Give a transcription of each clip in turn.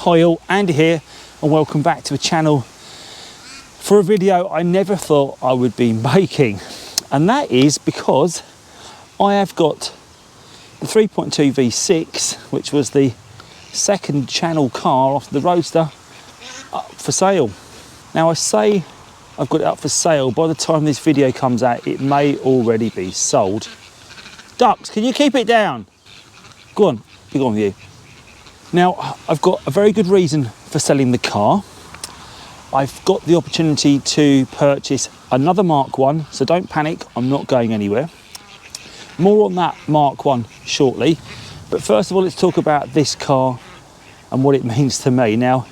Hi all, Andy here and welcome back to the channel for a video I never thought I would be making, and that is because I have got the 3.2 V6, which was the second channel car off the Roadster, up for sale. Now I say I've got it up for sale, by the time this video comes out it may already be sold. Ducks, can you keep it down? Go on, be on with you. Now, I've got a very good reason for selling the car. I've got the opportunity to purchase another Mark 1, so don't panic, I'm not going anywhere. More on that Mark 1 shortly, but first of all, let's talk about this car and what it means to me. Now,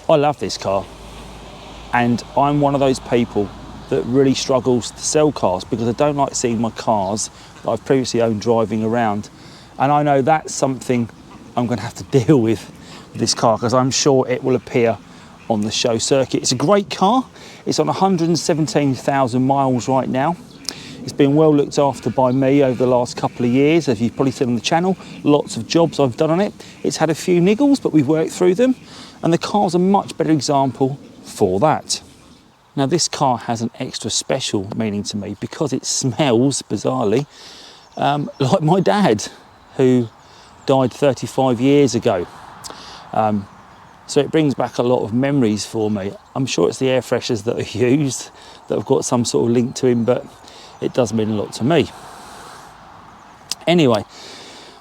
I love this car, and I'm one of those people that really struggles to sell cars because I don't like seeing my cars that I've previously owned driving around, and I know that's something I'm going to have to deal with this car because I'm sure it will appear on the show circuit. It's a great car. It's on 117,000 miles right now. It's been well looked after by me over the last couple of years, as you've probably seen on the channel. Lots of jobs I've done on it. It's had a few niggles, but we've worked through them, and the car's a much better example for that. Now, this car has an extra special meaning to me because it smells, bizarrely, like my dad, who died 35 years ago. So it brings back a lot of memories for me. I'm sure it's the air fresheners that are used that have got some sort of link to him, but it does mean a lot to me. Anyway,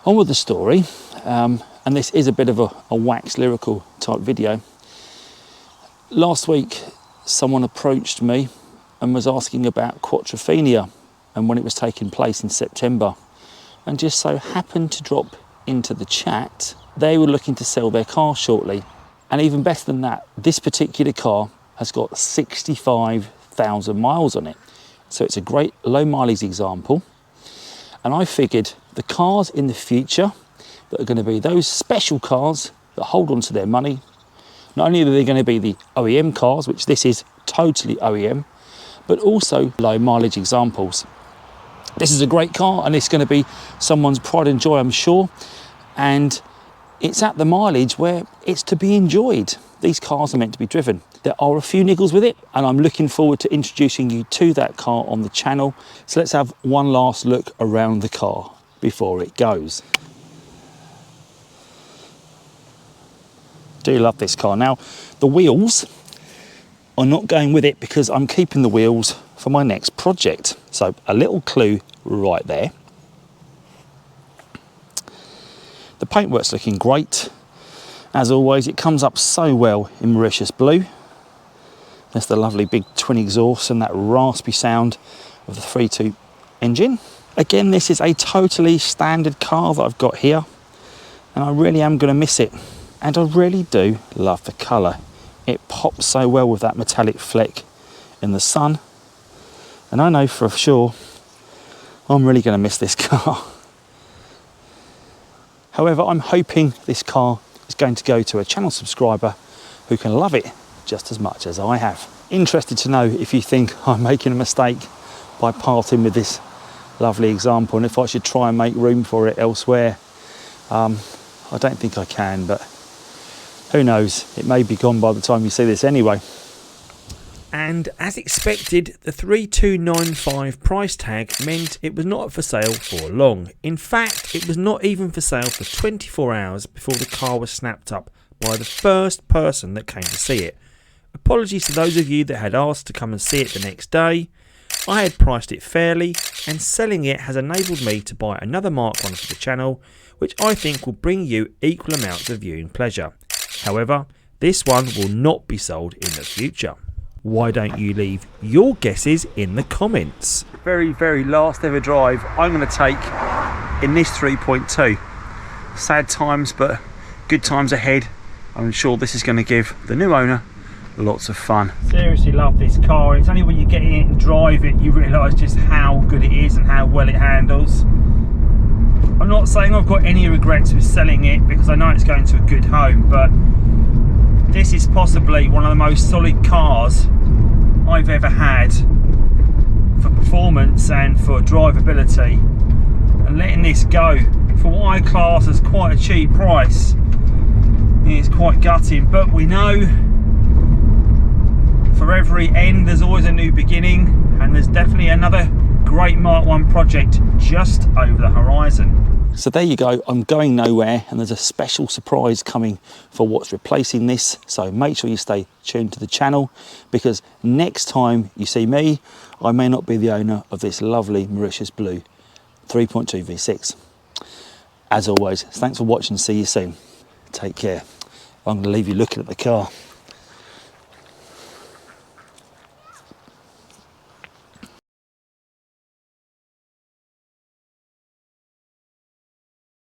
on with the story, and this is a bit of a wax lyrical type video. Last week, someone approached me and was asking about Quattrophenia and when it was taking place in September, and just so happened to drop into the chat they were looking to sell their car shortly. And even better than that, this particular car has got 65,000 miles on it, so it's a great low mileage example. And I figured the cars in the future that are going to be those special cars that hold on to their money, not only are they going to be the OEM cars, which this is totally OEM, but also low mileage examples. This is a great car and it's going to be someone's pride and joy, I'm sure, and it's at the mileage where it's to be enjoyed. These cars are meant to be driven. There are a few niggles with it, and I'm looking forward to introducing you to that car on the channel. So let's have one last look around the car before it goes. Do love this car. Now, the wheels are not going with it because I'm keeping the wheels for my next project. So a little clue right there. The paintwork's looking great. As always, it comes up so well in Mauritius Blue. There's the lovely big twin exhaust and that raspy sound of the 3.2 engine. Again, this is a totally standard car that I've got here, and I really am going to miss it. And I really do love the colour. It pops so well with that metallic fleck in the sun. And I know for sure I'm really going to miss this car. However, I'm hoping this car is going to go to a channel subscriber who can love it just as much as I have. Interested to know if you think I'm making a mistake by parting with this lovely example, and if I should try and make room for it elsewhere. I don't think I can, but who knows? It may be gone by the time you see this anyway. And as expected, the 3295 price tag meant it was not for sale for long. In fact, it was not even for sale for 24 hours before the car was snapped up by the first person that came to see it. Apologies to those of you that had asked to come and see it the next day. I had priced it fairly, and selling it has enabled me to buy another Mark 1 for the channel, which I think will bring you equal amounts of viewing pleasure. However, this one will not be sold in the future. Why don't you leave your guesses in the comments? Very, very last ever drive I'm going to take in this 3.2. Sad times, but good times ahead. I'm sure this is going to give the new owner lots of fun. Seriously love this car. It's only when you get in it and drive it you realise just how good it is and how well it handles. I'm not saying I've got any regrets with selling it because I know it's going to a good home, but this is possibly one of the most solid cars I've ever had for performance and for drivability, and letting this go for what I class as quite a cheap price It's quite gutting, but we know for every end there's always a new beginning, and there's definitely another great Mark 1 project just over the horizon. So there you go, I'm going nowhere, and there's a special surprise coming for what's replacing this, so make sure you stay tuned to the channel, because next time you see me, I may not be the owner of this lovely Mauritius Blue 3.2 V6. As always, thanks for watching, see you soon. Take care. I'm going to leave you looking at the car.